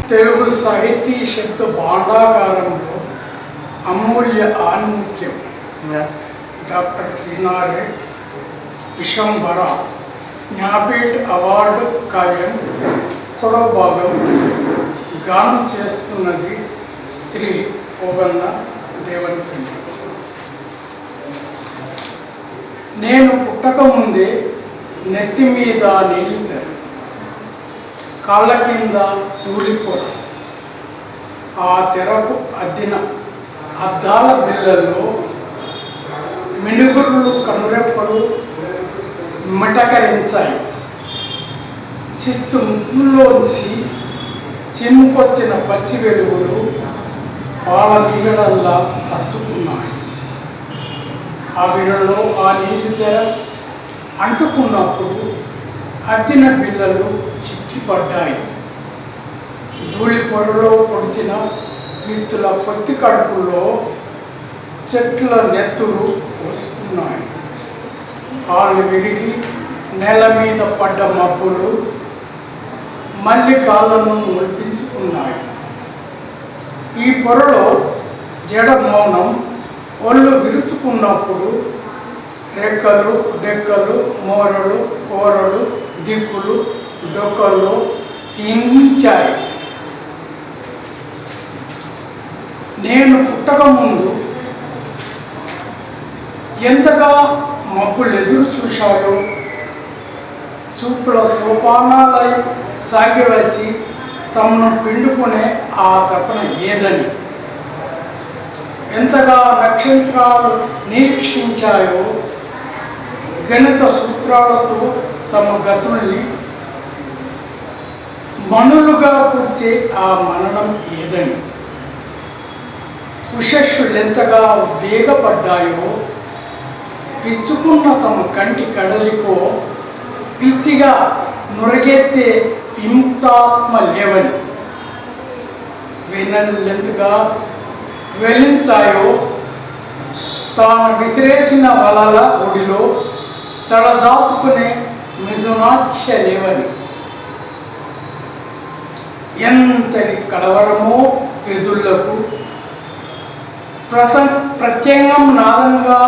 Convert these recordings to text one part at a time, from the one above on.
తెలుగు సాహితీ శబ్ద భాండాగారంలో అమూల్య ఆణిముత్యం doctor Cinare Vishwambhara జ్ఞాపీఠ award కావ్యం ఒకటో భాగం గానం చేస్తున్నది శ్రీ పోగన్న దేవనపల్లి. నేను పుట్టకముందే నెత్తి మీద నీళ్ళు తెర, కాళ్ళ కింద తూలిపొర, ఆ తెరకు అద్దిన అద్దాల బిళ్ళల్లో మినుగురులు కనురెప్పలు మిటకరించాయి. చిత్తు ముద్దుల్లోంచి చిమ్ముకొచ్చిన పచ్చి వెలుగులు పాల నీడల్లా పరుచుకున్నాయి. ఆ విరలో ఆ నీళ్ళు తెర అంటుకున్నప్పుడు అద్దిన బిళ్ళలు చిక్కిపడ్డాయి. ధూళి పొరలో పొడిచిన విత్తుల పొత్తి కడుపుల్లో చెట్ల నెత్తులు పోసుకున్నాయి. కాళ్ళు విరిగి నేల మీద పడ్డ మబ్బులు మళ్ళీ కాళ్ళను ముల్పించుకున్నాయి. ఈ పొరలో జడ మౌనం ఒళ్ళు విరుచుకున్నప్పుడు రెక్కలు డెక్కలు మోరలు కూరలు దిక్కులు డొక్కలు తించాయి. నేను పుట్టకముందు ఎంతగా మబ్బులు ఎదురు చూశాయో, చూపుల సోపానాలై సాగి వచ్చి తమను పిండుకునే ఆ తపన ఏదని, ఎంతగా నక్షత్రాలు నిరీక్షించాయో, గణిత సూత్రాలతో తమ గతుల్ని మనులుగా కూర్చే ఆ మననం ఏదని, ఉషస్సులెంతగా ఉద్వేగపడ్డాయో, పిచ్చుకున్న తమ కంటి కడలికో పిచ్చిగా నురగెత్తే విముక్తాత్మ లేవని, వెన్నెలెంతగా వెలించాయో, తాను విసిరేసిన వలల ఒడిలో తడదాచుకునే మిథునాఖ్య లేవని, ఎంతటి కలవరమో పెదుళ్లకు ప్రత్యంగం నాదంగా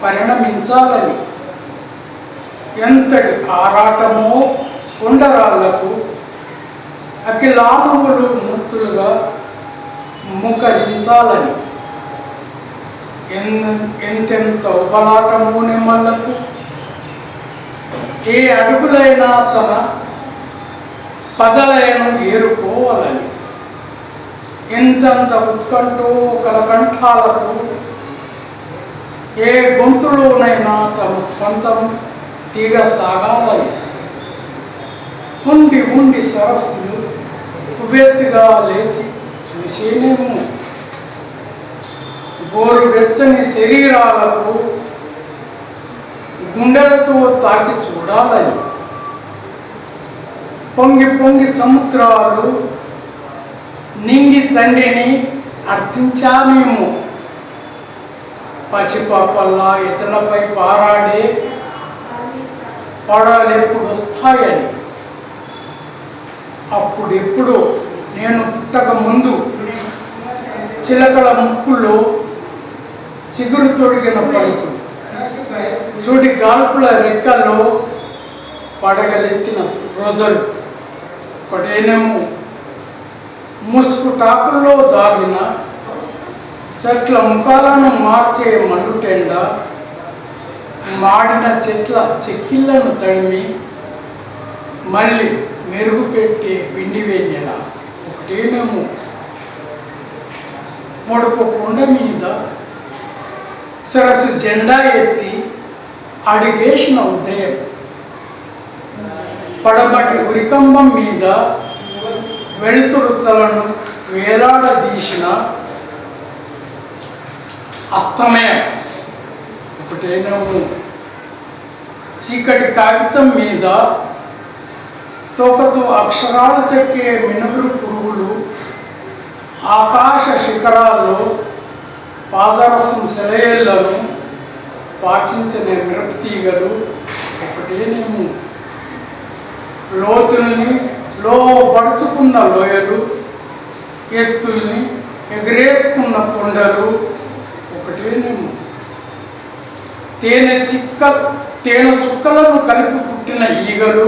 పరిణమించాలని, ఎంతటి ఆరాటమో కొండరాళ్లకు అఖిలానువులు మూర్తులుగా ముఖరించాలని, ఎంతెంత ఉబలాటము నెమ్మలకు ఏ అడుగులైనా తన పదలైన ఏరుకోవాలని, ఎంతంత ఉత్కంఠో కలకంఠాలకు ఏ గొంతులోనైనా తమ స్వంతం తీగ సాగాలని, ఉండి ఉండి సరస్సులు ఉవ్వెత్తుగా లేచి చూసేనేమో, గోరు వెచ్చని శరీరాలకు గుండెలతో తాకి చూడాలని, పొంగి పొంగి సముద్రాలు నింగి తండ్రిని అర్థించానేమో, పసిపాపల్లా ఇతరులపై పారాడే పడవలెప్పుడు వస్తాయని, అప్పుడెప్పుడు నేను పుట్టక ముందు చిలకల ముక్కుల్లో చిగురు తొడిగిన పలుకులు, సూడి గాల్పుల రెక్కల్లో పడగలెత్తిన రోజులు, ఒకటేనేమో ముసుగు టాకుల్లో దాగిన చెట్ల ముఖాలను మార్చే మండుటెండ, మాడిన చెట్ల చెక్కిళ్లను తడిమి మళ్ళీ మెరుగు పెట్టే పిండి వెన్నెల, ఒకటేనేమో పొడుపు కొండ మీద సరస్సు జెండా ఎత్తి అడిగేసిన ఉదయం, పడమటి ఉరికంబం మీద వెలుతురుతలను వేలాడదీసిన అస్తమయం, ఒకటేనేమో చీకటి కాగితం మీద తోకతో అక్షరాలు చెక్కే మినుగురు పురుగులు, ఆకాశ శిఖరాల్లో పాదరసం సెలయేళ్లను పాటించిన మిరపతీగలు, ఒకటేనేమో లోతుల్ని లోబడుచుకున్న లోయలు ఎత్తుల్ని ఎగరేసుకున్న కొండలు ఒకటేనేమో. తేనె చుక్కలను కలిపి పుట్టిన ఈగలు,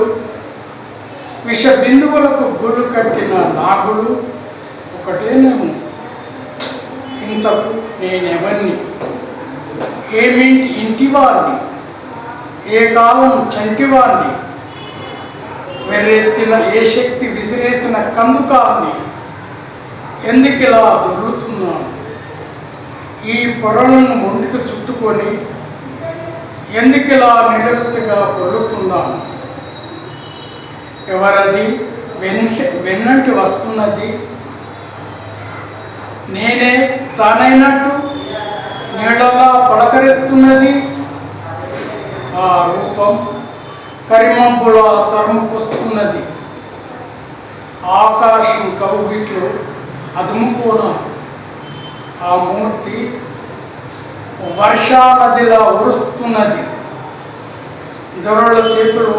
విష బిందువులకు గుళ్ళు కట్టిన నాగులు ఒకటేనేమో. ఇంతకు నేనెవరిని? ఏమింటి ఇంటివాడిని? ఏ కాలం చంటివాడిని? వెర్రెత్తిన ఏ శక్తి విసిరేసిన కందుకాన్ని? ఎందుకిలా దొర్లుతున్నాను? ఈ పొరలను ఒంటికి చుట్టుకొని ఎందుకిలా నిలవెత్తగా పొరుతున్నాను? ఎవరది వెన్నంటి వస్తున్నది? నేనే తానైనట్టు నీళ్ళలా పలకరిస్తున్నది. ఆ రూపం కరిమబ్బుల తరుముకొస్తున్నది. ఆకాశం కౌగిట్లో అదుముకోన ఆ మూర్తి వర్షా నదిలా ఉరుస్తున్నది. దొరల చేతులు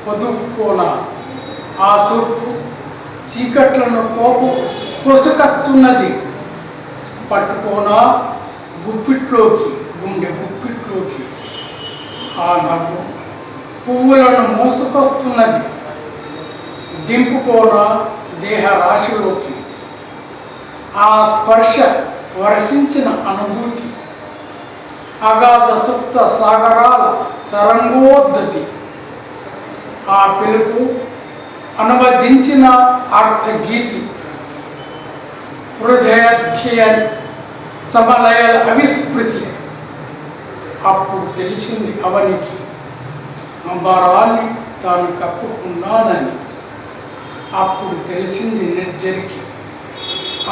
పొదుపుకోన ఆ చూపు చీకట్లను కొసుకస్తున్నది. పట్టుకోన గుండె గుప్పిట్లోకి ఆ నవ్వు పువ్వులను మోసుకొస్తున్నది. దింపుకోన దేహ రాశిలోకి ఆ స్పర్శ వర్షించిన అనుభూతి. అగాధ సుప్త సాగరాల తరంగోద్ధతి. ఆ పిలుపు అనువదించిన అర్థగీతి. హృదయధ్యేయ సమలయల అవిస్మృతి. అప్పుడు తెలిసింది అవనికి అంబరాన్ని తాను కప్పుకున్నానని. అప్పుడు తెలిసింది నిర్జరికి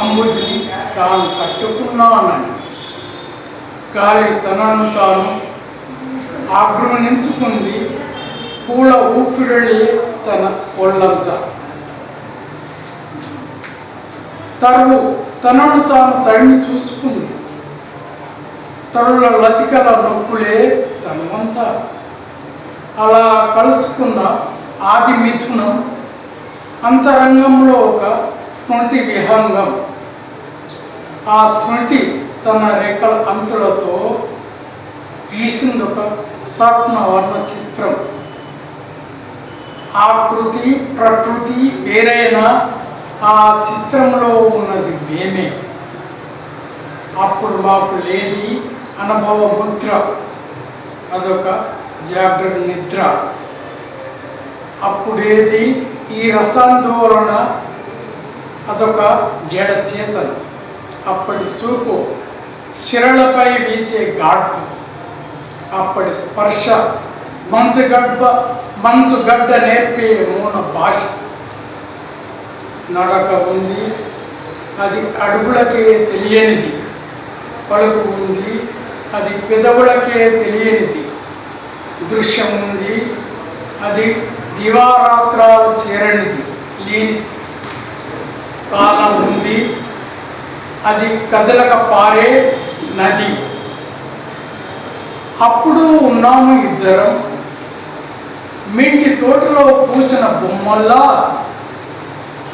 అంబుదిని తాను కట్టుకున్నానని. గాలి తనను తాను ఆక్రమించుకుంది. పూల ఊపిరిళ్ళి తన ఒళ్ళంతా. తనను తాను తడిని చూసుకుంది. తరుల లతికల నొప్పులే తనమంతా. అలా కలుసుకున్న ఆది మిథునం అంతరంగంలో ఒక స్మృతి విహంగం. ఆ స్మృతి తన రెక్కల అంచులతో గీసిందొక స్వప్న వర్ణ చిత్రం. ఆకృతి ప్రకృతి వేరైనా ఆ చిత్రంలో ఉన్నది మేమే. అప్పుడు మాకు లేది అనుభవ ముద్ర. అదొక జాగ్రత్త నిద్ర. అప్పుడేది ఈ రసాందోళన? అదొక జడ చేతన. అప్పటి చూపు శిరలపై వీచే ఘాటు. అప్పటి స్పర్శ మంచుగడ్డ నేర్పే మౌన భాష. నడక ఉంది, అది అడుగులకే తెలియనిది. పలుకు ఉంది, అది పెదవులకే తెలియనిది. దృశ్యం ఉంది, అది దివారాత్రాలు చేరనిది లేనిది. కాలం ఉంది, అది కదలక పారే నది. అప్పుడు ఉన్నాము ఇద్దరం మింటి తోటలో పూచిన బొమ్మల్లా.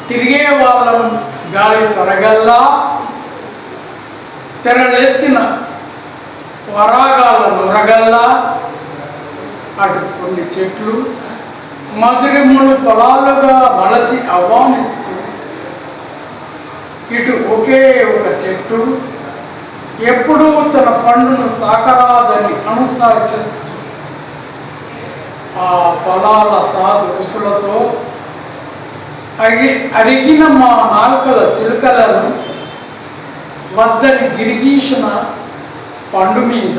తిరిగే వాళ్ళం గాలి తరగల్లా. తెరలెత్తిన వరాగాల నొరగల్లా. అటు కొన్ని చెట్లు మధురిములు పొలాలుగా మలచి ఆహ్వానిస్తూ, ఇటు ఒకే ఒక చెట్టు ఎప్పుడూ తన పండును తాకరాదని అనుసారిస్తూ, ఆ పొలాల సాధు రుసులతో అరిగిన మా నాలుకల చిలుకలను వద్దని గిరిగీసిన పండు మీద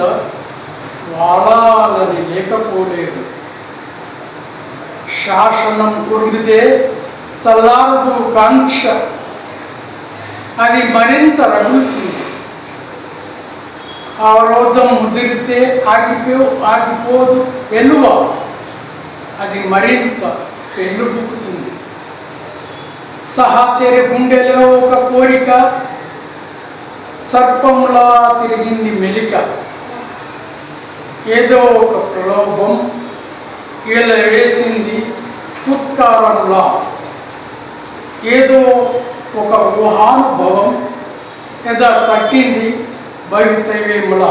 వాలాలని లేకపోలేదు. శాసనం ఉరిమితే చల్లారదు కాంక్ష, అది మరింత రగులుతుంది. అవరోధం ముదిరితే ఆగిపోదు వెలువ, అది మరింత పెళ్ళుబుక్కుతుంది. సహచర్య గుండెలో ఒక కోరిక సర్పములా తిరిగింది మెలిక. ఏదో ఒక ప్రలోభం ఇలా వేసింది పుత్కారంలా. ఏదో ఒక ఊహానుభవం ఏదో తట్టింది భవితవేముల.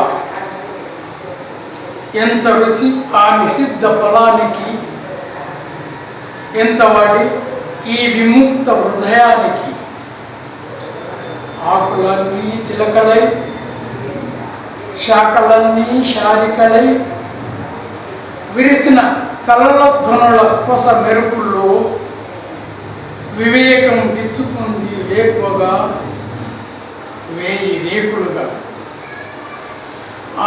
ఎంత రుచి ఆ నిషిద్ధ ఫలానికి, ఎంత వాడి ఈ విముక్త హృదయానికి. ఆకులన్నీ చిలకలై, శాఖలన్నీ శారికలై, విరిసిన కలల ధ్వనుల కొస మెరుపుల్లో వివేకం విచ్చుకుంది వేకువగా, వేయి రేకులుగా.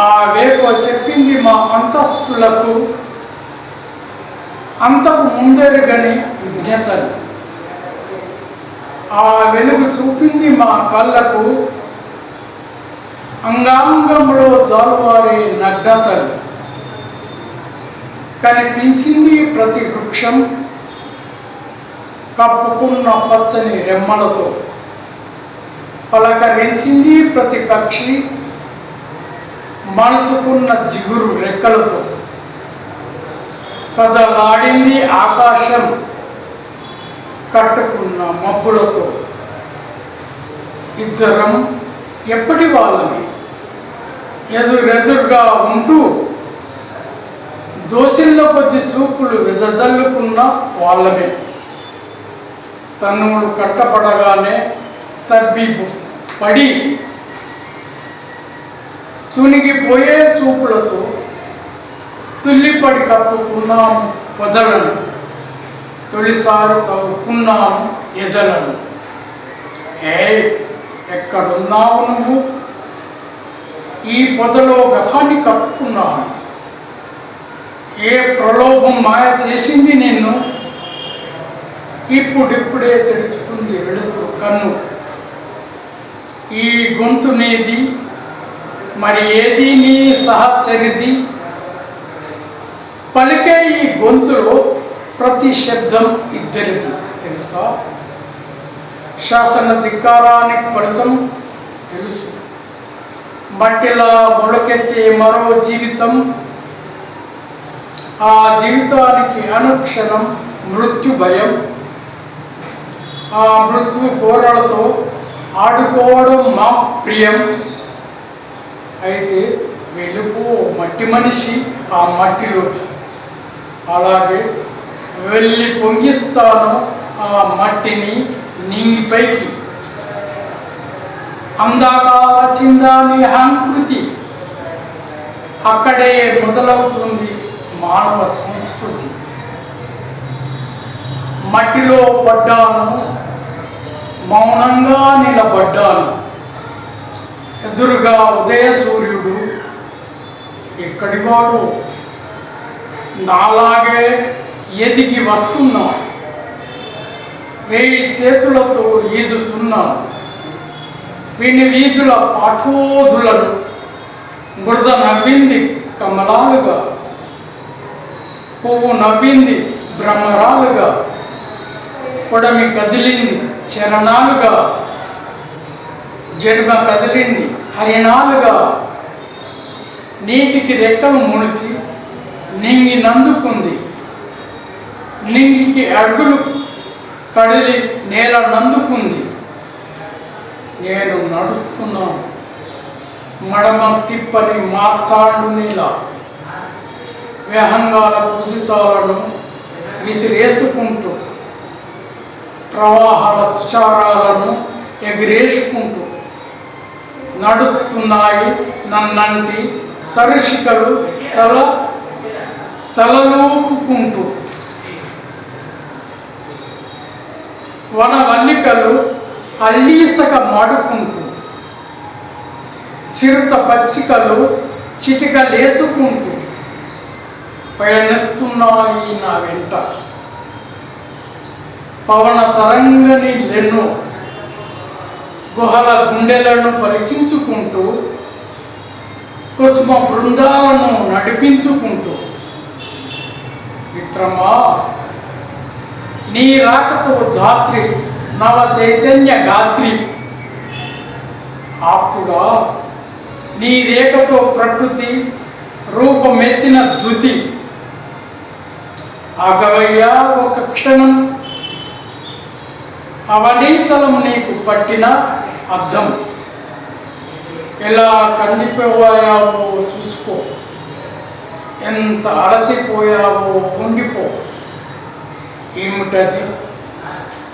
ఆ వేకువ చెప్పింది మా అంతస్తులకు అంతకు ముందెరుగని విజ్ఞతలు. ఆ వెలుగు చూపింది మా కళ్ళకు అంగాంగంలో జాలువారే నగ్నతలు. కనిపించింది ప్రతి వృక్షం కప్పుకున్న పచ్చని రెమ్మలతో. పలకరించింది ప్రతి పక్షి మలుచుకున్న జిగురు రెక్కలతో. కదలాడింది ఆకాశం కట్టుకున్న మబ్బులతో. ఇద్దరం ఎప్పటి వాళ్ళని ఎదురెదురుగా ఉంటూ దోసిళ్ళ కొద్ది చూపులు వెదజల్లుకున్న వాళ్ళమే. తన్నులు కట్టపడగానే తబ్బి పడి తునిగిపోయే చూపులతో తుల్లిపడి కప్పుకున్నాము పొదలను. తొలిసారి తవ్వుకున్నాము ఎదలను. ఎక్కడున్నావు నువ్వు? ఈ పొదలో గతాన్ని కప్పుకున్నాను. ఏ ప్రలోభం మాయ చేసింది నిన్ను? ఇప్పుడిప్పుడే తెరుచుకుంది వెళుతూ కన్ను. ఈ గొంతు నీది, మరి ఏది నీ సహచరిది? పలికే ఈ గొంతులో ప్రతి శబ్దం ఇద్దరిది తెలుసా? శాసన ధిక్కారానికి ఫలితం తెలుసు. మట్టిలా మొలకెత్తే మరో జీవితం. ఆ జీవితానికి అనుక్షణం మృత్యు భయం. ఆ మృత్యు కోరలతో ఆడుకోవడం మా ప్రియం. అయితే వెళ్ళిపో మట్టి మనిషి ఆ మట్టిలోకి. అలాగే వెళ్ళి పొంగిస్తాను ఆ మట్టిని నింగిపైకి. అందాక వచ్చిందా నీ అహంకృతి? అక్కడే మొదలవుతుంది మానవ సంస్కృతి. మట్టిలో పడ్డాను, మౌనంగా నిలబడ్డాను. ఎదురుగా ఉదయ సూర్యుడు ఎక్కడివాడు? నాలాగే ఎదిగి వస్తున్నా, వేయి చేతులతో ఈదుతున్నా. వీని వీధుల పాఠోధులను బురద నవ్వింది కమలాలుగా, పువ్వు నవ్వింది భ్రమరాలుగా, పొడమి కదిలింది చరణాలుగా, జన్మ కదిలింది హరిణాలుగా. నీటికి రెక్కలు ముడిచి నింగి నందుకుంది. నింగికి అడుగులు కడిలి నేల నందుకుంది. నేను నడుస్తున్నాను మడమ తిప్పని మార్తాండు నీల. విహంగాల పూజితాలను విసిరేసుకుంటూ, ప్రవాహాల తుషారాలను ఎగిరేసుకుంటూ నడుస్తున్నాయి నన్నంటి తరుషికలు తలలూపుకుంటూ. వనవల్లికలు అల్లీసక మాడుకుంటూ, చిరుత పచ్చికలు చిటికలేసుకుంటూ పయనిస్తున్నాయి నా వెంట. పవన తరంగని లెన్ను గుహల గుండెలను పలికించుకుంటూ, కుసుమ బృందాలను నడిపించుకుంటూ. మిత్రమా, నీ రాకతో ధాత్రి నవ చైతన్య గాత్రి. ఆప్తుడా, నీ రేఖతో ప్రకృతి రూపమెత్తిన ధృతి. ఆగవయ్యా ఒక క్షణం, అవనీతలం నీకు పట్టిన అర్థం. ఎలా కందిపోయావో చూసుకో, ఎంత అలసిపోయావో ఉండిపో. ఏమిటది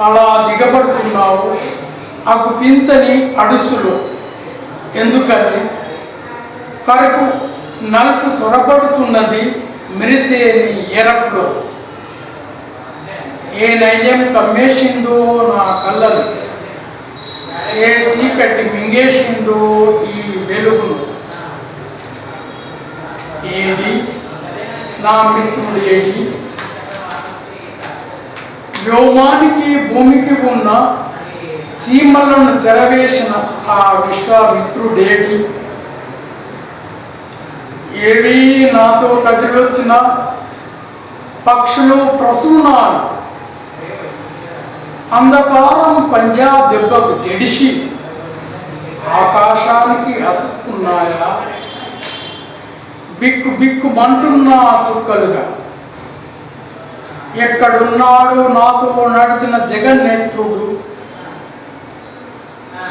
అలా దిగబడుతున్నావు అగుపించని అడుసులో? ఎందుకని కరకు నలుపు చొరబడుతున్నది మెరిసే నీ ఎరపులో. ఏ నైజం కమ్మేసిందో నా కళ్ళను, ఏ చీకటి మింగేసిందో ఈ వెలుగును. ఏడి నా మిత్రుడు ఏడి? వ్యోమానికి భూమికి ఉన్న సీమలను చెరవేసిన ఆ విశ్వామిత్రుడేడి? ఏవి నాతో కదిలొచ్చిన పక్షులు ప్రసూనాలు అంధకారం పంజా దెబ్బకు జడిసి ఆకాశానికి అతుక్కున్నాయా? బిక్కు బిక్కుమంటున్న చుక్కలుగా. ఎక్కడున్నాడు నాతో నడిచిన జగన్నేత్రుడు?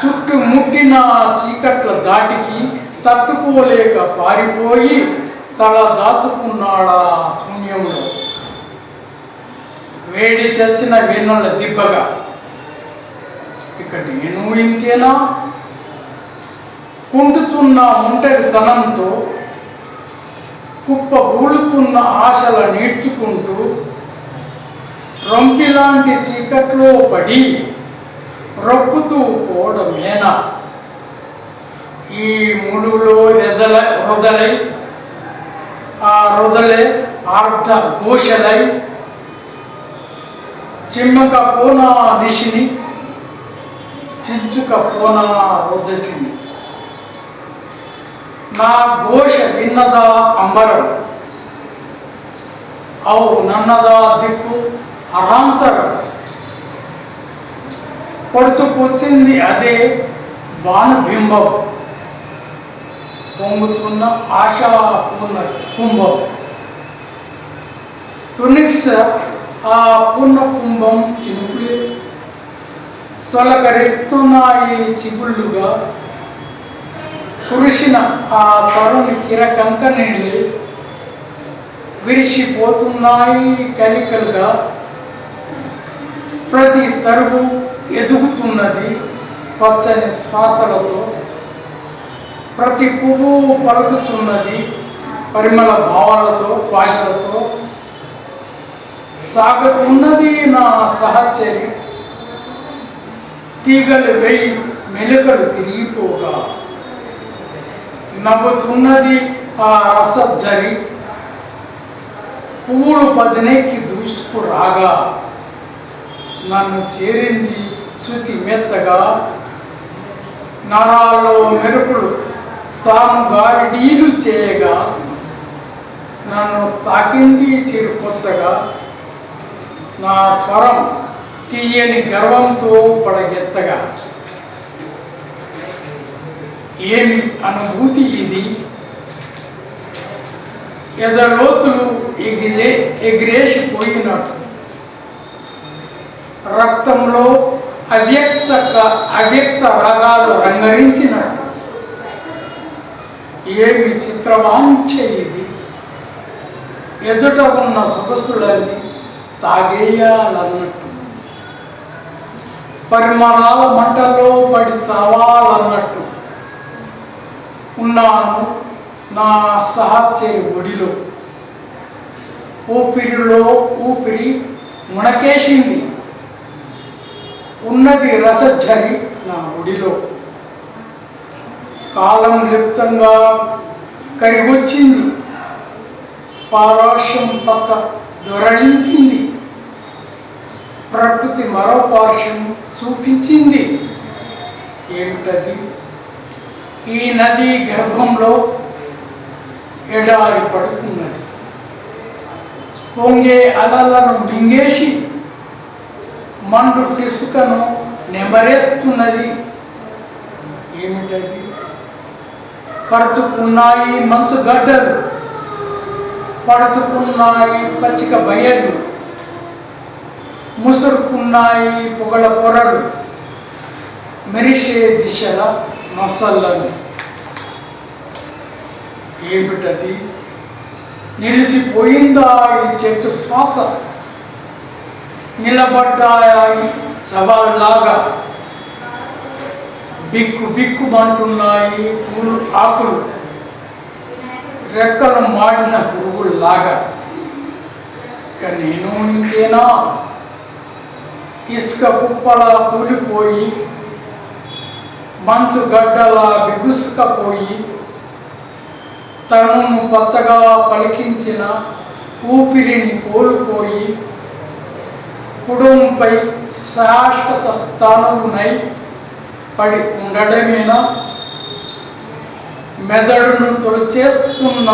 చుట్టుముట్టిన చీకట్ల దాటికి తట్టుకోలేక పారిపోయి తల దాచుకున్నాడా శూన్యంలో. వేడి చచ్చిన వెన్నుల దిబ్బగా. ఇక నేను ఇంతేనా? కుంటుతున్న ఒంటరితనంతో కుప్పగూలుతున్న ఆశల నీడ్చుకుంటూ రొంపిలాంటి చీకట్లో పడి రొప్పుతూ పోవడమేనా? ఈ ముడులో రుదలై ఆ రుదలే అర్ధ ఘోషలై చిమ్మక పోనా నిశిని చించుక పోనా రుదచిని. నా ఘోష విన్నదా అంబరం, అవు నన్నదా దిక్కు అరాంతరం. పొడుచుకొచ్చింది అదే బాణబింబం, పొంగుతున్న ఆశాపూర్ణ కుంభం. తునిక్ష ఆ పూర్ణ కుంభం చినుకులే తొలకరిస్తున్నాయి చిగుళ్ళుగా. కురిసిన ఆ తరుణి కిరకంకణిలే విరిసిపోతున్నాయి కలికలుగా. ప్రతి తరువు ఎదుగుతున్నది పచ్చని శ్వాసలతో. ప్రతి పువ్వు పలుకుతున్నది పరిమళ భావాలతో భాషలతో. సాగుతున్నది నా సహచరి తీగలు వేయి మెలుకలు తిరిగిపోగా. నవ్వుతున్నది ఆ రసజ్జరి పువ్వులు పదినెక్కి దూసుకురాగా. నన్ను చేరింది శృతి మెత్తగా. నరాల్లో మెరుపులు సాముగారిడీలు చేయగా. నన్ను తాకింది చిరు కొత్తగా. నా స్వరం తీయని గర్వంతో పడగెత్తగా. ఏమి అనుభూతి ఇది? ఎదలోతులు ఎగిరేసిపోయినట్టు, రక్తంలో అవ్యక్త రాగాలు రంగరించినట్టు. ఏమి చిత్రవాంఛ ఇది? ఎదుట ఉన్న సొగసులన్నీ తాగేయాలన్నట్టు, పరిమళాల మంటల్లో పడి చావాలన్నట్టు ఉన్నాను నా సహచరి ఒడిలో. ఊపిరిలో ఊపిరి మునకేసింది. ఉన్నది రసఝరి నా ఒడిలో. కాలం లిప్తంగా కరిగొచ్చింది. పారాశ్యం పక్క దొరలించింది. ప్రకృతి మరో పార్శ్వం చూపించింది. ఏమిటది? ఈ నది గర్భంలో ఎడారి పడుకున్నది. పొంగే అలలను మింగేసి మండు ఇసుకను నెమరేస్తున్నది. ఏమిటది? పరుచుకున్నాయి మంచు గడ్డలు, పడుచుకున్నాయి పచ్చిక బయళ్ళు. ముసురుకున్నాయి పొగల పొరలు, మెరిసే దిశల నొసళ్ళను. ఏమిటది? నిలిచిపోయిందా ఈ చెట్టు శ్వాస? నిలబడ్డాయి సవాల్లాగా, బిక్కు బిక్కుమంటున్నాయి పూలు ఆకులు, రెక్కలు మాడిన పురుగుల్లాగా. ఇక నేను ఇంతేనా? ఇసుక కుప్పలా కూలిపోయి, మంచు గడ్డలా బిగుసుకపోయి, తనును పచ్చగా పలికించిన ఊపిరిని కోల్పోయి, కుటుంపై శాశ్వత స్థానమునై పడి ఉండడమేనా? మెదడును తొలిచేస్తున్న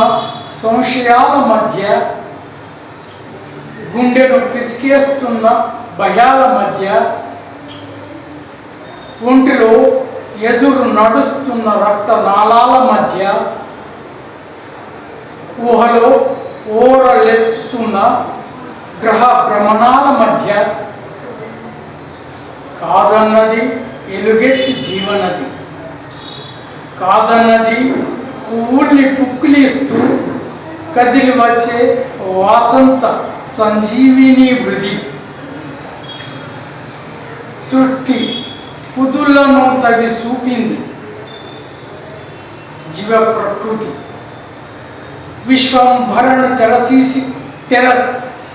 సంశయాల మధ్య, గుండెను పిసికేస్తున్న భయాల మధ్య, ఒంటిలో ఎదురు నడుస్తున్న రక్తనాళాల మధ్య, ఊహలో ఓరలెత్తుతున్న గ్రహ భ్రమణాల మధ్య, కాదన్నది ఎలుగెత్తి జీవనది, కాదన్నది పువ్వుల్ని పుక్కులిస్తూ కదిలి వచ్చే వాసంత సంజీవిని వృద్ధి. సృష్టి కుదుళ్లను తవి చూపింది జీవ ప్రకృతి, విశ్వంభరణ తెర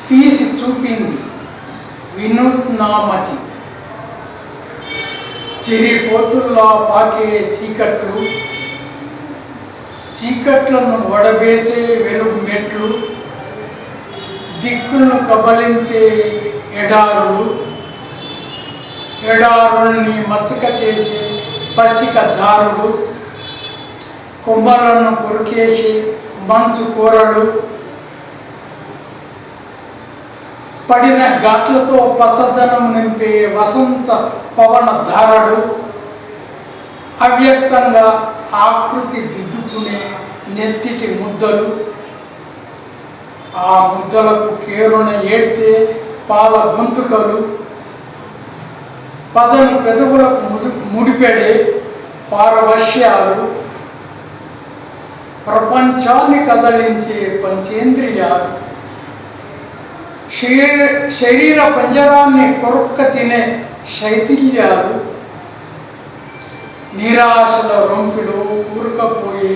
తీసి చూపింది వినూత్నామతి. చెరిపోతుల్లా పాకే చీకట్లను వడబేసే వెలుగు మెట్లు, దిక్కులను కబలించే ఎడారుల్ని మచ్చక చేసే పచ్చిక దారులు, కొమ్మలను కొరికేసే మంచు కూరలు, పడిన ఘాట్లతో పచ్చదనం నింపే వసంత పవన ధారలు, అవ్యక్తంగా ఆకృతి దిద్దుకునే నెత్తిటి ముద్దలు, ఆ ముద్దలకు కేరున ఏడ్చే పాల గొంతుకలు, పదను పెదవులకు ముడిపెడే పారవశ్యాలు, ప్రపంచాన్ని కదలించే పంచేంద్రియాలు, శరీర పంజరాన్ని కొరక్క తినే శైథిల్యాలు, నిరాశల రొంపిలో కూరుకపోయే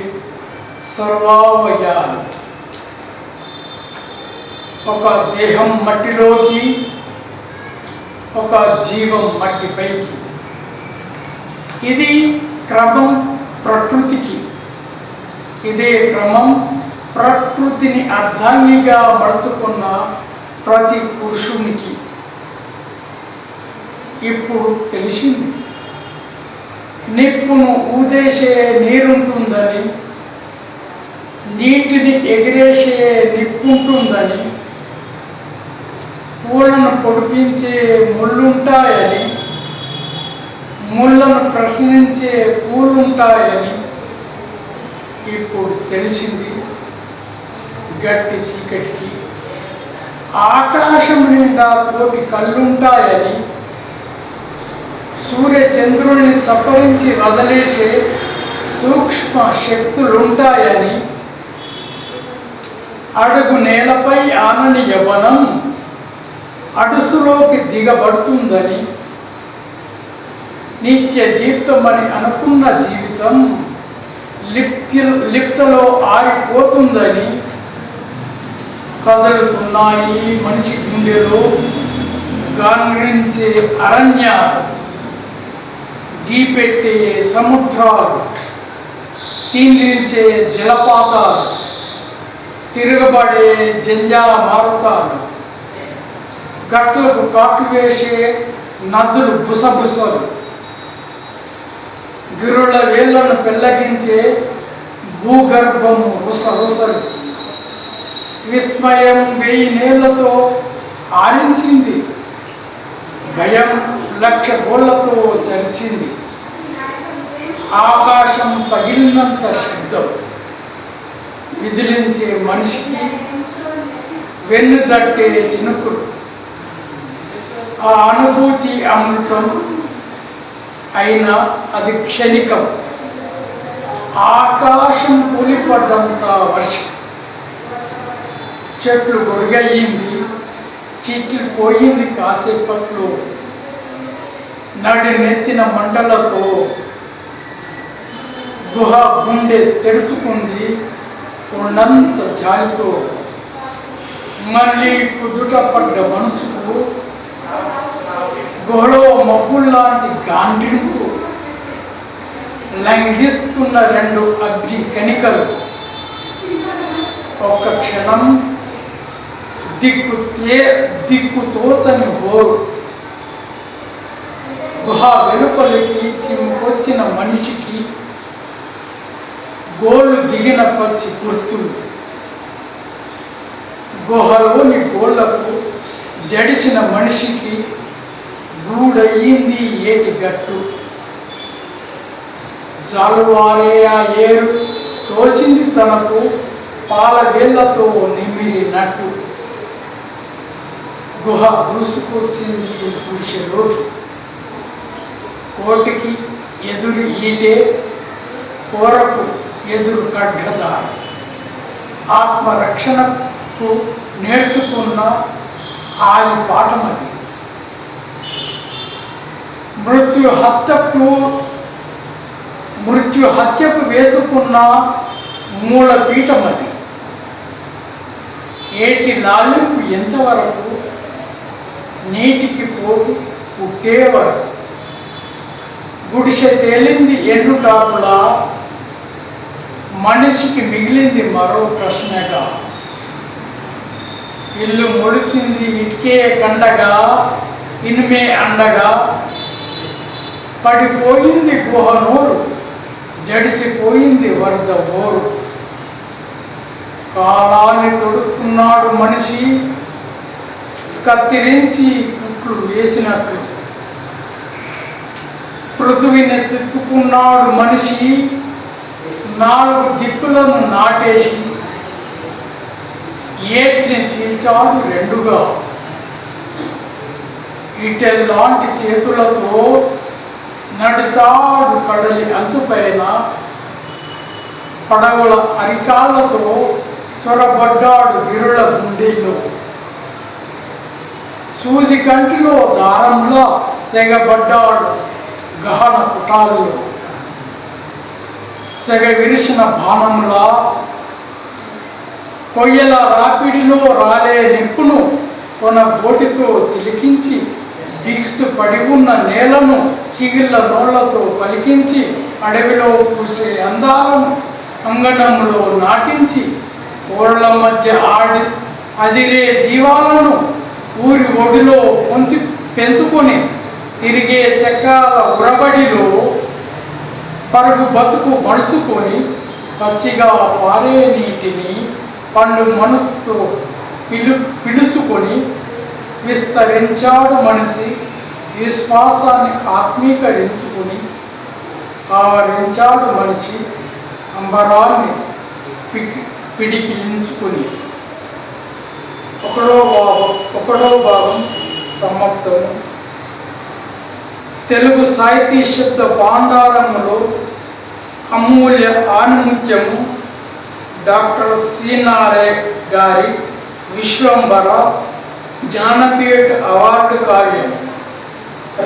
సర్వావయాలు. ఒక దేహం మట్టిలోకి, ఒక జీవం మట్టిపైకి. ఇది క్రమం ప్రకృతికి, ఇదే క్రమం ప్రకృతిని అర్ధాంగిగా మలుచుకున్న ప్రతి పురుషునికి. ఇప్పుడు తెలిసింది, నిప్పును ఊదేసే నీరుంటుందని, నీటిని ఎగిరేసే నిప్పుంటుందని, పూలను పొడిపించే ముళ్ళుంటాయని, ముళ్ళను ప్రశ్నించే పూలుంటాయని ఇప్పుడు తెలిసింది. గట్టి చీకటికి ఆకాశం నిండా కోటి కళ్ళుంటాయని, సూర్య చంద్రుల్ని చప్పరించి వదిలేసే సూక్ష్మ శక్తులుంటాయని, అడుగు నేలపై ఆనని యవ్వనం అడుసులోకి దిగబడుతుందని, నిత్య దీప్తమని అనుకున్న జీవితం లిప్తలో ఆరిపోతుందని, కదులుతున్నాయి మనిషి గుండెలో గాండ్రించే అరణ్యాలు, గీపెట్టే సముద్రాలు, తీంద్రించే జలపాతాలు, తిరగబడే జంజా మారుతాలు, గట్లకు కాట్లు వేసే నదులు బుసబుసలు, గిరుల వేళ్లను పెళ్ళగించే భూగర్భము రుసరుసలు. విస్మయం 1000 నేళ్లతో ఆరించింది, భయం 1,00,000 గోళ్లతో చరిచింది. ఆకాశం పగిలినంత శబ్దం విదిలించే మనిషికి వెన్ను దట్టే చినుకులు, ఆ అనుభూతి అమృతం అయినా అది క్షణికం. ఆకాశం కూలిపడ్డంత వర్షం, చెట్లు గొడుగయ్యింది, చిట్లు పోయింది కాసేపట్లో, నడి నెత్తిన మంటలతో గుహ గుండె తెరుచుకుంది కొండంత జాలితో. మళ్ళీ కుదుట పడ్డ మనసుకు గుహలో మబ్బుల్లాంటి గాండ్రింపు, లంఘిస్తున్న రెండు అగ్ని కణికలు. ఒక క్షణం దిక్కు తోచని బోరు. గుహ వెలుపలికి చిమ్ముకొచ్చిన మనిషికి గోళ్ళు దిగిన పచ్చి గుర్తులు. గుహలోని గోళ్లకు జడిచిన మనిషికి గూడయ్యింది ఏటి గట్టు. జాలువారే ఆ ఏరు తోచింది తనకు పాలవేళ్లతో నిమిరినట్టు. గుహ దూసుకొచ్చింది గుడిసెలోకి. కోటికి ఎదురు ఈటే, కోరకు ఎదురు ఖడ్గదార. ఆత్మరక్షణకు నేర్చుకున్న ఆది పాఠమది. మృత్యు హత్యకు వేసుకున్న మూల పీఠమది. ఏటి లాలింపు ఎంతవరకు, నీటికి పోగు పుట్టేవరకు. గుడిసె తేలింది ఎండుటాకులా, మనిషికి మిగిలింది మరో ప్రశ్నగా. ఇల్లు మొలిచింది ఇటుకే కండగా, ఇనుమే అండగా. పడిపోయింది గుహ నోరు, జడిసిపోయింది వరద ఓరు. కాలాన్ని తొడుక్కున్నాడు మనిషి, కత్తిరించి కుట్లు వేసినట్లు. పృథువిని తిప్పుకున్నాడు మనిషి, నాలుగు దిక్కులను నాటేసి. ఏటిని చీల్చాడు రెండుగా. ఇటెల్లాంటి చేతులతో నడిచాడు కడలి అంచుపైన. పడవల అరికాళ్ళతో చొరబడ్డాడు గిరుల గుండెల్లో. సూది కంటిలో దారంలో తెగబడ్డాడు గహన పుటాల్లో. సెగ విరిసిన బాణంలా కొయ్యల రాపిడిలో రాలే నిప్పును కొన బోటితో చిలికించి, బిగుసు పడి ఉన్న నేలను చిగిళ్ళ నోళ్లతో పలికించి, అడవిలో పూసే అందాలను అంగణంలో నాటించి, ఊరల మధ్య అదిరే జీవాలను ఊరి ఒడిలో పెంచుకొని, తిరిగే చక్రాల ఉరబడిలో పరుగు బతుకు మలుసుకొని, పచ్చిగా పారే నీటిని పండు మనసుతో పిలుసుకొని విస్తరించాడు మనిషి. విశ్వాసాన్ని ఆత్మీకరించుకొని ఆవరించాడు మనిషి. అంబరాన్ని పిడికిలించుకొని. ఒకడో భాగం సమాప్తము. తెలుగు సాహితీ శబ్ద భాండారములో అమూల్య ఆణిముత్యము డాక్టర్ సి.నారే గారి విశ్వంబర జ్ఞానపీఠ అవార్డు కావ్యం.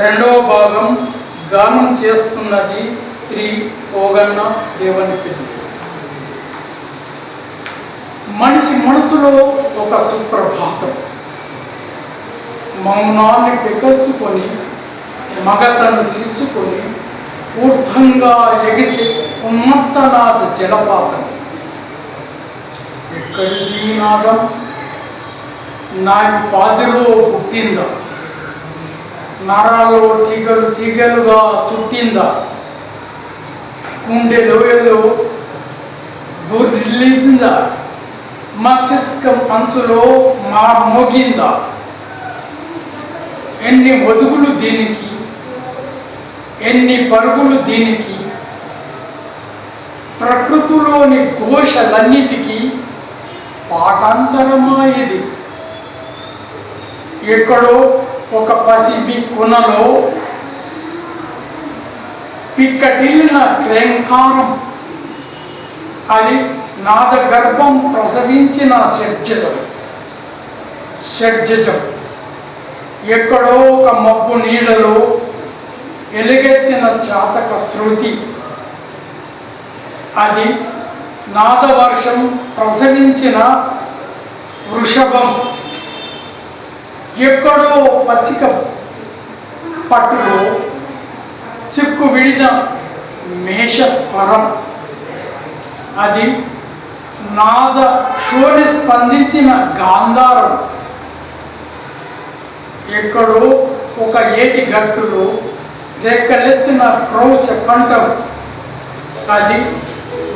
రెండవ భాగం గానం చేస్తున్నది శ్రీ పోగన్న దేవనిపల్లి. మనిషి మనసులో ఒక సుప్రభాతం. మౌనాన్ని పెకల్చుకొని, మగతను తీర్చుకొని, ఊర్ధ్వంగా ఎగిసి ఉన్మత్తనాథ జలపాతం. ఎక్కడిది నాదం? నావి పాదిలో పుట్టిందా? నరాల్లో తీగలుగా చుట్టిందా? గుండె లోయలో గుర్రిల్లిందా? మస్తిష్కం అంచులో మోగిందా? ఎన్ని ఒదుగులు దీనికి, ఎన్ని పరుగులు దీనికి. ప్రకృతిలోని ఘోషలన్నిటికీ పాఠాంతరమా ఇది. ఎక్కడో ఒక పసిబి కొనలో పిక్కటిల్లిన క్రేంకారం, అది నాద గర్భం ప్రసవించిన షడ్జం. ఎక్కడో ఒక మబ్బు నీడలో ఎలుగెత్తిన చాతక శృతి, అది నాదవర్షం ప్రసవించిన వృషభం. ఎక్కడో పచ్చిక పట్టులో చిక్కు విడిన మేషస్వరం, అది నాద క్షోణి స్పందించిన గాంధారం. ఎక్కడో ఒక ఏటి గట్టులో రెక్కలెత్తిన క్రౌచ కంఠం, అది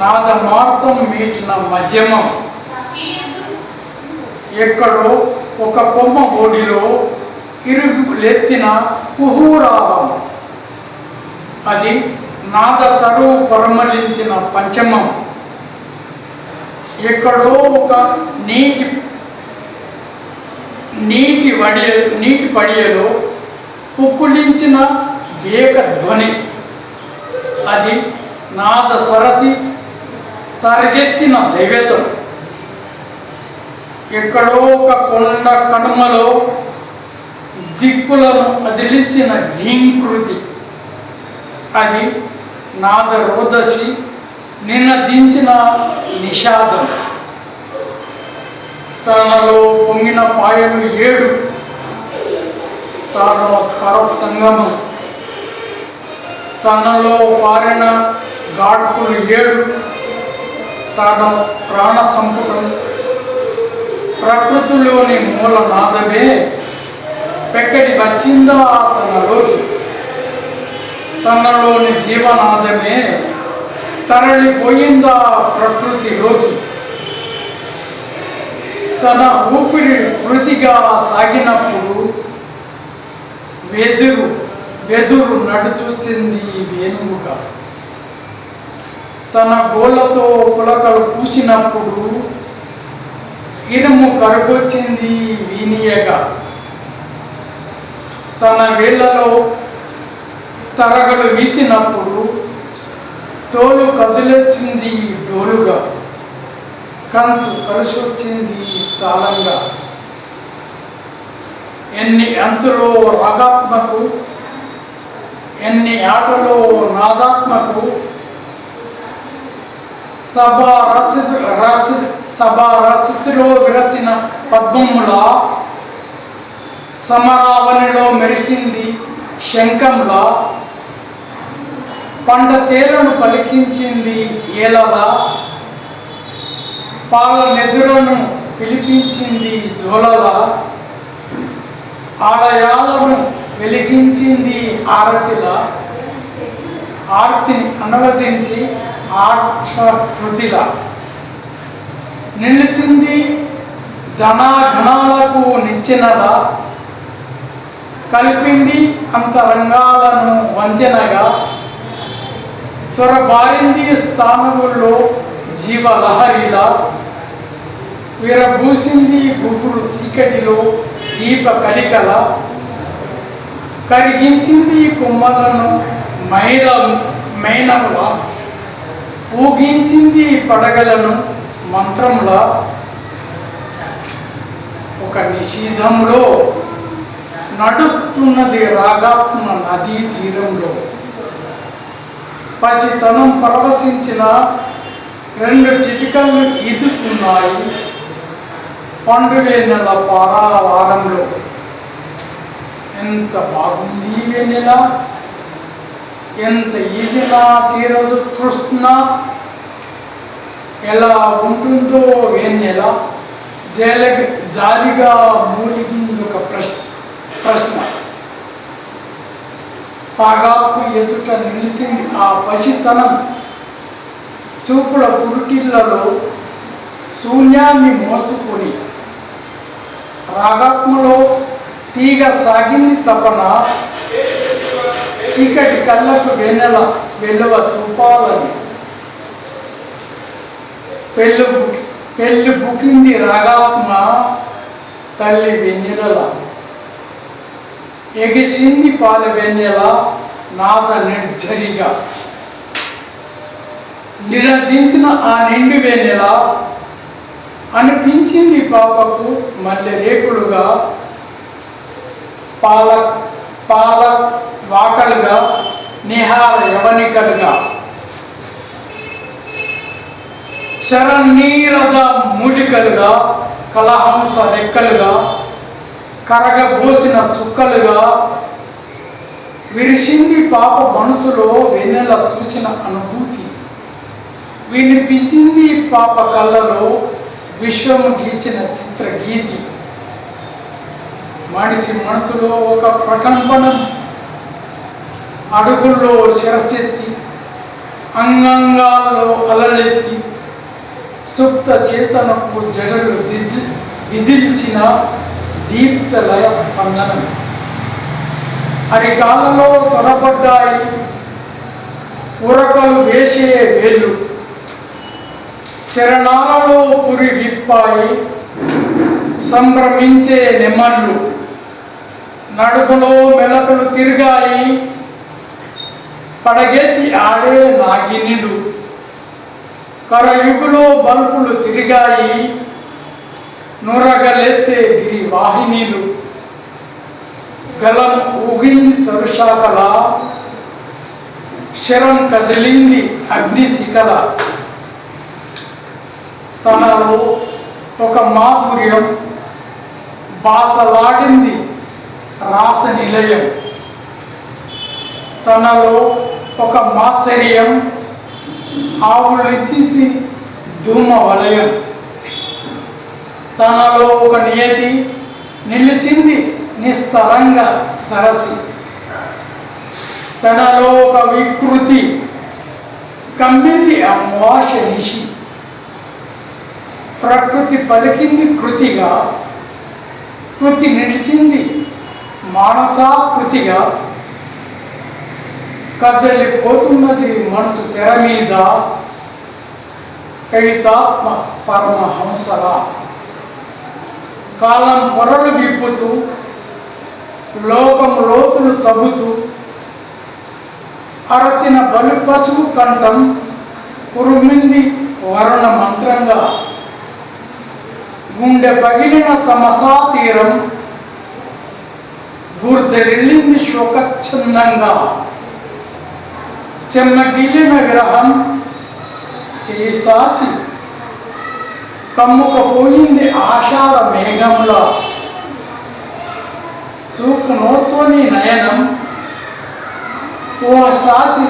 నాదమార్తం మీటిన మధ్యమం. ఎక్కడో ఒక కొమ్మ ఒడిలో ఇరుగులెత్తిన కుహూరావం, అది నాద తరువు పరమలించిన పంచమం. ఎక్కడో ఒక నీటి పడియలో పుక్కులించిన వేగ ధ్వని, అది నాద సరసి తరగెత్తిన దైవతం. ఎక్కడో ఒక కొండ కనుమలో దిక్కులను అదిలించిన ఘీంకృతి, అది నాద రోదసి నినదించిన నిషాదం. తనలో పొంగిన పాయలు 7, తాను స్వర సంగమం. తనలో పారిన గాడ్పులు 7, తాను ప్రాణ సంపుటం. ప్రకృతిలోని మూల నాదమే పెక్కడి వచ్చిందా తనలోకి, తనలోని జీవనాదమే తరలిపోయిందా ప్రకృతిలోకి. తన ఊపిరి శృతిగా సాగినప్పుడు వెదురు నడుచుతుంది వేణువుగా. తన గోళ్ళతో పులకలు పూసినప్పుడు ఇనుము కరుగొచ్చింది వీనియగా. తన వేళ్లలో తరగలు వీచినప్పుడు తోలు కదిలొచ్చింది డోలుగా. కంచు కలిసొచ్చింది తాళంగా. ఎన్ని అంచులో రాగాత్మకు, ఎన్ని ఆటలో నాదాత్మకు. సభా రసిలో విరచిన పద్మములా, సమరావనిలో మెరిసింది శంఖంలా. పంట చేలను పలికించింది ఏలలా, పాల నెదురను పిలిపించింది జోలలా. ఆలయాలను వెలిగించింది ఆరతిలా, ఆర్తిని అనువదించి ఆర్చకృతిలా. నిలిచింది ధనాఘనాలకు నిచ్చెనలా, కలిపింది అంతరంగాలను వంతెనగా. చొరబారింది స్థానముల్లో జీవలహరిలా, విరబూసింది గుబురు చీకటిలో దీప కలికల. కరిగించింది కొమ్మలను మైనములా, ఊగించింది పడగలను మంత్రములా. ఒక నిషీధంలో నడుస్తున్నది రాగాత్మ నదీ తీరంలో. పసితనం పరవశించిన 2 చిటికలు ఈదుతున్నాయి పండువేనెల పారావారంలో. ఎంత బాగుంది వెన్నెల, ఎంత ఈదినా తీరదు తృష్ణ. ఎలా ఉంటుందో వెన్నెల, జాలిగా మూలిగిందొక ప్రశ్న. తాగాత్మ ఎదుట నిలిచింది ఆ పసితనం. చూపుల పురుటిళ్లలో శూన్యాన్ని మోసుకొని. రాగాత్మలో తీగ సాగింది తపన, చీకటి కళ్ళకు వెన్నెల వెలువ చూపాలని. పెళ్ళి బుకింది రాగాత్మ తల్లి వెన్నెల. ఎగిసింది పాలవెన్నెల నాద నిర్జరిగా, నిరదించిన ఆ నిండు వెన్నెల అనిపించింది పాపకు మల్లె రేకులుగా, పాల పాల వాకలుగా, నిహార యవనికలుగా, శరణీరథ మూలికలుగా, కలహంస రెక్కలుగా, కరగబోసిన చుక్కలుగా విరిసింది పాప మనసులో వెన్నెల చూసిన అనుభూతి, వినిపించింది పాప కళ్ళలో విశ్వము గీచిన చిత్రగీతి. మనిషి మనసులో ఒక ప్రకంపనం, అడుగుల్లో శిరసెత్తి, అంగాంగాల్లో అలలెత్తి, సుప్త చేతనకు జడలు విదిల్చిన దీప్త లయ స్పందనం. అరికాళ్ళలో చొరబడ్డాయి ఉరకలు వేసే వేళ్ళు, చరణాలలో పురి విప్పాయి సంభ్రమించే నెమళ్ళు, నడుములో మెలకలు తిరిగాయి పడగెత్తి ఆడే నాగినుడు, కరయుగులో బల్పులు తిరిగాయి నురగలేస్తే గిరి వాహినీలు, గలం ఊగింది తరుశాకల, శరం కదిలింది అగ్నిశిఖల. తనలో ఒక మాధుర్యం బాసలాడింది రాస నిలయం, తనలో ఒక మాత్సర్యం ఆవులిచ్చింది ధూమ వలయం, తనలో ఒక నియతి నిలిచింది నిస్తరంగ సరసి, తనలో ఒక వికృతి కమ్మింది అమోష నిశి. ప్రకృతి పలికింది కృతిగా, కృతి నిలిచింది మానసాకృతిగా, కదలిపోతున్నది మనసు తెర మీద కవితాత్మ పరమహంసలా. కాలం పొరలు విప్పుతూ లోకం లోతులు తవ్వుతూ అరచిన బలు పశువు కంఠం కురుమింది వరుణ మంత్రంగా, గుండె పగిలిన తమసా తీరం గూర్చరిల్లింది శోకచ్ఛన్నంగా, చెమ్మగిల్లిన విరహం చేసాచి కమ్ముకపోయింది ఆషాఢ మేఘంలో, చూపు నోత్వని నయనం ఓసాచి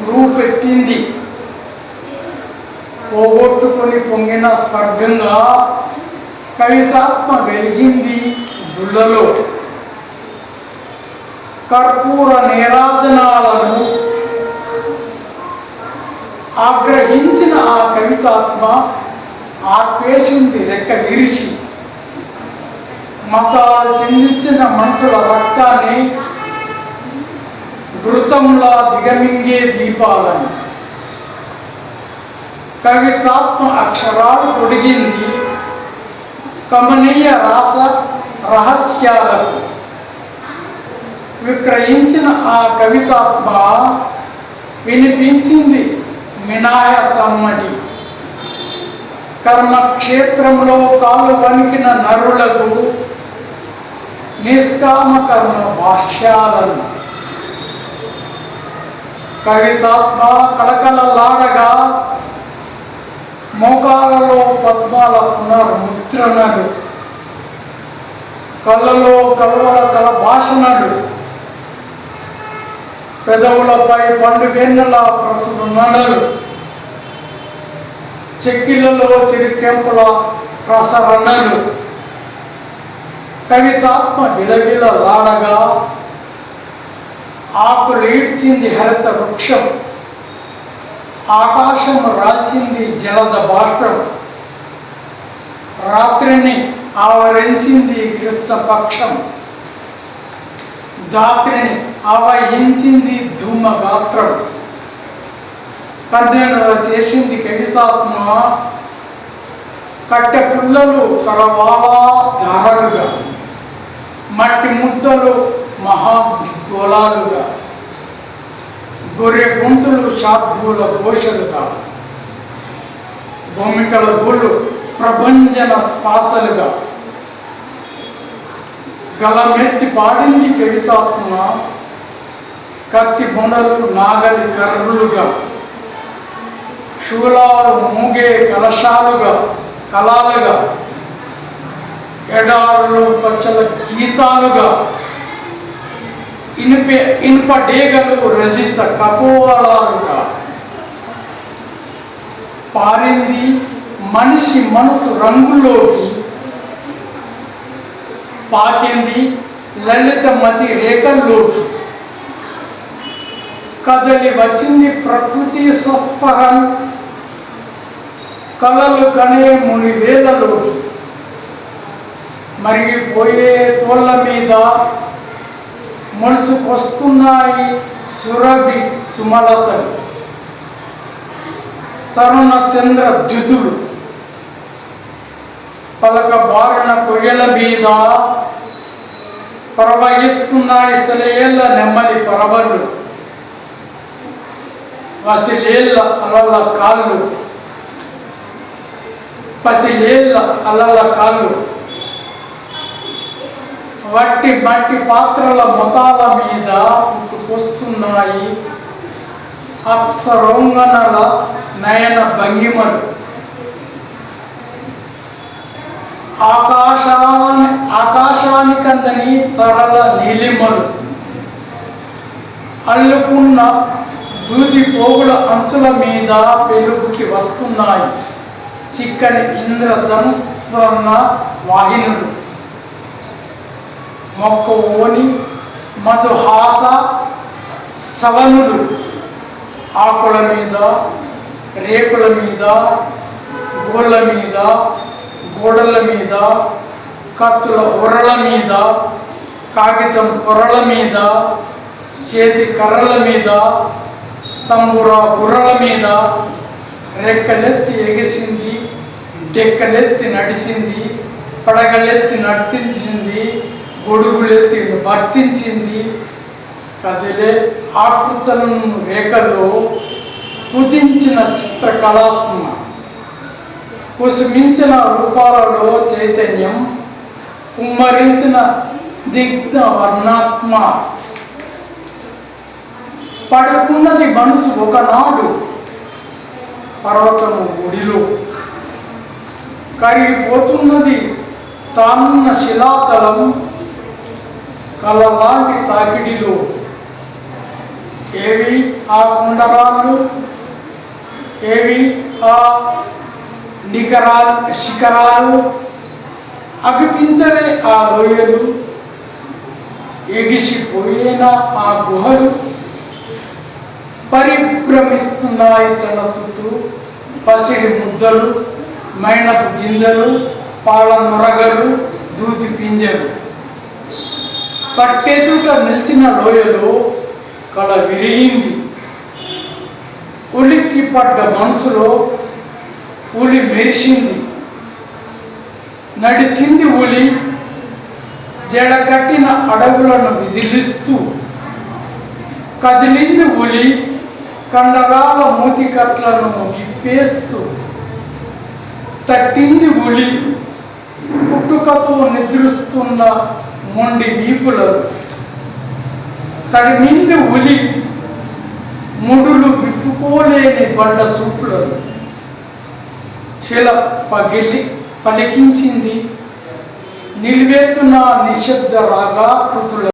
రూపెత్తింది, పోగొట్టుకొని పొంగిన స్వర్గంగా కవితాత్మ వెలిగింది గుళ్ళలో. కర్పూర నీరాజనాలను ఆగ్రహించిన ఆ కవితాత్మ ఆర్పేసింది రెక్క విరిసి, మతాలు చెందించిన మనుషుల రక్తాన్ని ఘృతంలా దిగమింగే దీపాలను. కవితాత్మ అక్షరాలు తొడిగింది కమనీయ రాస రహస్యాలకు, విక్రయించిన ఆ కవితాత్మ వినిపించింది వినాయ సమ్మటి. కర్మక్షేత్రంలో కాళ్ళు వణికిన నరులకు నిష్కామ కర్మ భాష్యాలను. కవితాత్మ కలకలలాడగా మోకాలలో పద్మాల పునర్ముద్రణలు, కళ్ళలో కలవల కల భాషణలు, పెదవులపై పండు వెన్నెల ప్రచుర నడలు, చెక్కిళ్ళలో చిరుకెంపుల ప్రసరణలు. కవితాత్మ విలవిలలాడగా ఆకులీడ్చింది హరిత వృక్షం, ఆకాశం రాల్చింది జలద బాష్పం, రాత్రిని ఆవరించింది కృష్ణపక్షం, ధాత్రిని ఆవహించింది ధూమగాత్రం. కర్ణెల చేసింది కవితాత్మ కట్టె పుల్లలు కరవాలా ధారలుగా, మట్టి ముద్దలు మహాగోళాలుగా, గొర్రె గొంతులు శాద్వుల ఘోషలుగా, భూమికల గోళ్ళు ప్రభంజన శ్వాసలుగా, గలమెత్తి పాడింది కవితాత్మ, కత్తి బొండలు నాగలి కర్రులుగా, శూలాలు మూగే కలశాలుగా కళాలుగా, ఎడారులు పచ్చల గీతాలుగా, ఇనుప డేగలు రజిత కపోలాలుగా పారింది మనిషి మనసు రంగుల్లోకి, పాకింది లలిత మతి రేఖల్లోకి, కదలి వచ్చింది ప్రకృతి సంస్మరణ కలలు కనే మునివేలలోకి, మరిగిపోయే తోళ్ళ మీద ముడుసుకొస్తున్నాయి సురభి సుమలతలు, తరుణ చంద్ర ద్యుతులు, పలక బారిన కొయ్యల మీద ప్రవహిస్తున్నాయి సెలయేళ్ళ నెమ్మలి పరవళ్ళు, వసిలేళ్ళ అలల కాళ్ళు, పసిలేళ్ళ అలల కాళ్ళు, వట్టి మట్టి పాత్రల ముఖాల మీద పుట్టుకొస్తున్నాయి అప్సరోంగనల నయన భంగిమలు, ఆకాశానికందని తరల నీలిమలు, అల్లుకున్న దూది పోగుల అంచుల మీద వెలుగుకి వస్తున్నాయి చిక్కని ఇంద్రధనుస్వర్ణ వాహినులు, మొక్కవోని మధుహాస సవనులు, ఆకుల మీద రేకుల మీద గోళ్ళ మీద గోడల మీద కత్తుల ఉరల మీద కాగితం పొరల మీద చేతి కర్రల మీద తంబుర బుర్రల మీద రెక్కలెత్తి ఎగిసింది, డెక్కలెత్తి నడిచింది, పడగలెత్తి నర్తించింది, గొడుగులెత్తి వర్తించింది, కదిలే ఆకృతులను రేఖల్లో కుదించిన చిత్రకళాత్మ, కుసుమించిన రూపాలలో చైతన్యం, కుమ్మరించిన దిగ్ధ వర్ణాత్మ, పడుకున్నది మనసు ఒకనాడు పర్వతము గుడిలో, కరిగిపోతున్నది తానున్న శిలాతలం కలలాంటి తాకిడిలో, ఏవి ఆ కుండరాళ్ళు, ఏవి ఆ శిఖరాలు, అగిపించవే ఆ లోయలు, ఎగిసిపోయిన ఆ గుహలు, పరిభ్రమిస్తున్నాయి తన చుట్టూ పసిడి ముద్దలు, మైనపు గింజలు, పాల నొరగలు, దూది పింజలు, పట్టెదుట నిలిచిన లోయలో కళ విరిగింది, ఉలిక్కి పడ్డ మనసులో ఉలి మెరిసింది, నడిచింది ఉలి జడగట్టిన అడవులను విదిలిస్తూ, కదిలింది ఉలి కండరాల మూతికట్లను విప్పేస్తూ, తట్టింది ఉలి పుట్టుకతో నిద్రిస్తున్న మొండి వీపులను, తడిమింది ఉలి ముడులు విప్పుకోలేని బండ చూపులను, శిల పలికించింది నిలువెత్తున నిశ్శబ్ద రాగాకృతుల